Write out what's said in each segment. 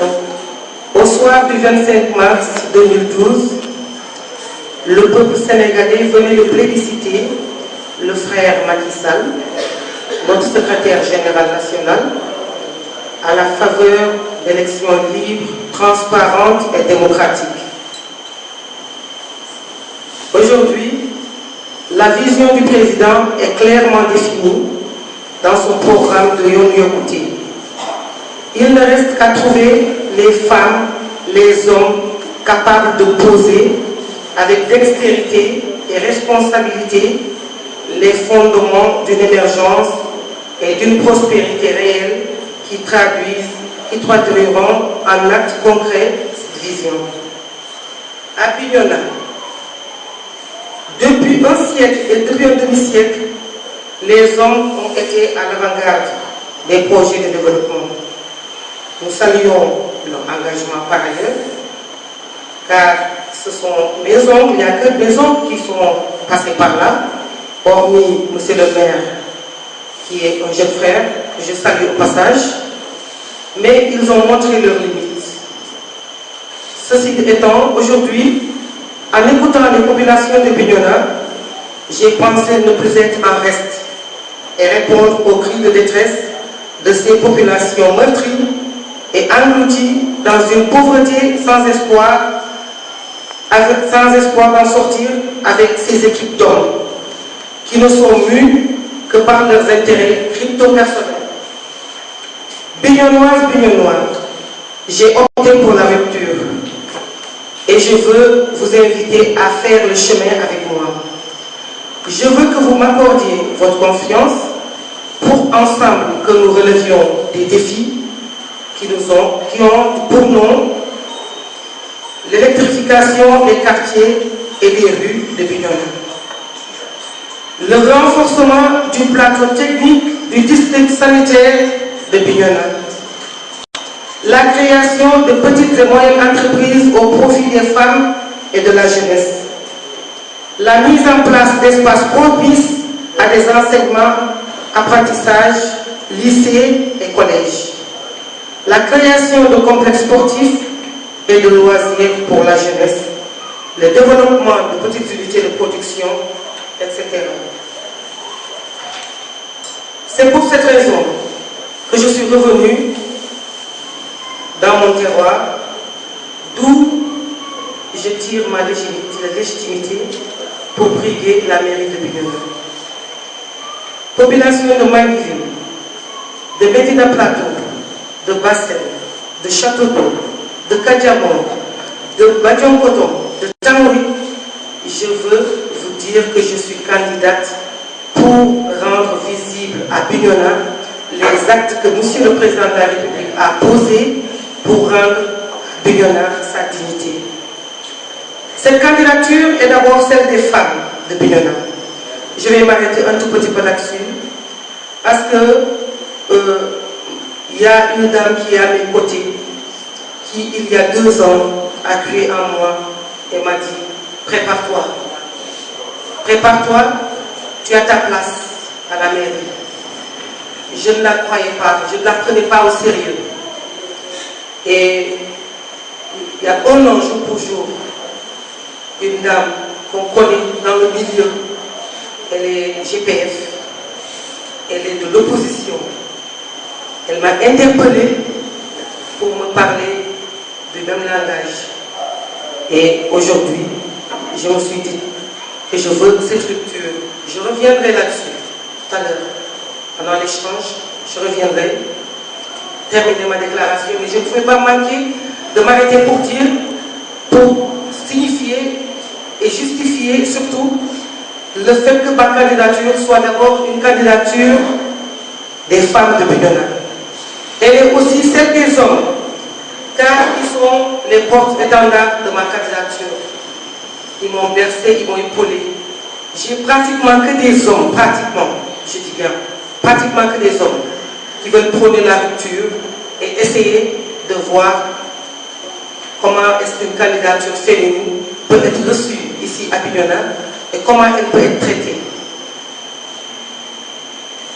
Donc, au soir du 25 mars 2012, le peuple sénégalais venait de plébisciter le frère Macky Sall, notre secrétaire général national, à la faveur d'élections libres, transparentes et démocratiques. Aujourd'hui, la vision du président est clairement définie dans son programme de Yoon Yokkute. Il ne reste qu'à trouver les femmes, les hommes capables de poser avec dextérité et responsabilité les fondements d'une émergence et d'une prospérité réelle qui traduiront en actes concrets cette vision. À Bignona, depuis un siècle et depuis un demi-siècle, les hommes ont été à l'avant-garde des projets de développement. Nous saluons leur engagement par ailleurs, car ce sont mes oncles, il n'y a que mes oncles qui sont passés par là, hormis monsieur le maire, qui est un jeune frère, que je salue au passage, mais ils ont montré leurs limites. Ceci étant, aujourd'hui, en écoutant les populations de Bignona, j'ai pensé ne plus être en reste et répondre aux cris de détresse de ces populations meurtries et englouties dans une pauvreté sans espoir d'en sortir avec ces équipes d'hommes qui ne sont mus que par leurs intérêts crypto-personnels. Bignonoises, Bignonnois, j'ai opté pour la rupture et je veux vous inviter à faire le chemin avec moi. Je veux que vous m'accordiez votre confiance pour ensemble que nous relevions des défis qui ont pour nom l'électrification des quartiers et des rues de Bignona, le renforcement du plateau technique du district sanitaire de Bignona, la création de petites et moyennes entreprises au profit des femmes et de la jeunesse, la mise en place d'espaces propices à des enseignements, apprentissages, lycées et collèges, la création de complexes sportifs et de loisirs pour la jeunesse, le développement de petites unités de production, etc. C'est pour cette raison que je suis revenu dans mon terroir, d'où je tire ma légitimité pour briguer la mairie de Bignona. Population de Manguiville, de Médina Plateau, de Bassel, de Château-d'Eau, de Kadiamon, de Badiankoton, de Tangoui, je veux vous dire que je suis candidate pour rendre visible à Bignona les actes que Monsieur le Président de la République a posés pour rendre Bignona sa dignité. Cette candidature est d'abord celle des femmes de Bignona. Je vais m'arrêter un tout petit peu là-dessus, parce que il y a une dame qui est à mes côtés, qui il y a 2 ans a crié en moi et m'a dit « Prépare-toi, prépare-toi, tu as ta place à la mairie ». Je ne la croyais pas, je ne la prenais pas au sérieux. Et il y a 1 an, jour pour jour, une dame qu'on connaît dans le milieu, elle est GPF, elle est de l'opposition. Elle m'a interpellée pour me parler du même langage. Et aujourd'hui, je me suis dit que je veux cette rupture. Je reviendrai là-dessus tout à l'heure. Pendant l'échange, je reviendrai terminer ma déclaration. Mais je ne pouvais pas manquer de m'arrêter pour signifier et justifier surtout le fait que ma candidature soit d'abord une candidature des femmes de Bignona. Elle est aussi celle des hommes, car ils sont les porte-étendards de ma candidature. Ils m'ont bercé, ils m'ont épaulé. J'ai pratiquement que des hommes, je dis bien, pratiquement que des hommes qui veulent prôner la rupture et essayer de voir comment est-ce qu'une candidature féminine peut être reçue ici à Bignona et comment elle peut être traitée.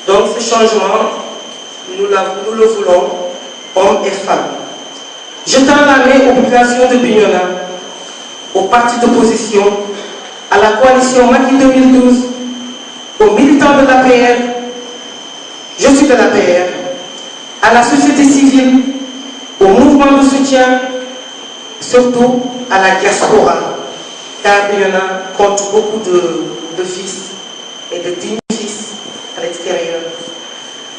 Donc ce changement, nous le voulons, hommes et femmes. Je tends la main aux populations de Bignona, aux partis d'opposition, à la coalition Macky 2012, aux militants de l'APR, je suis de l'APR, à la société civile, au mouvement de soutien, surtout à la diaspora, car Bignona compte beaucoup de fils et de dignes fils à l'extérieur.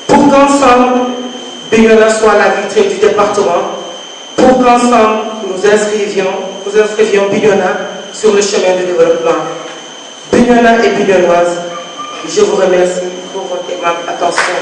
Pour qu'ensemble, Bignona soit la vitrine du département, pour qu'ensemble nous inscrivions Bignona sur le chemin du développement. Bignona et Bignonnoises, je vous remercie pour votre aimable attention.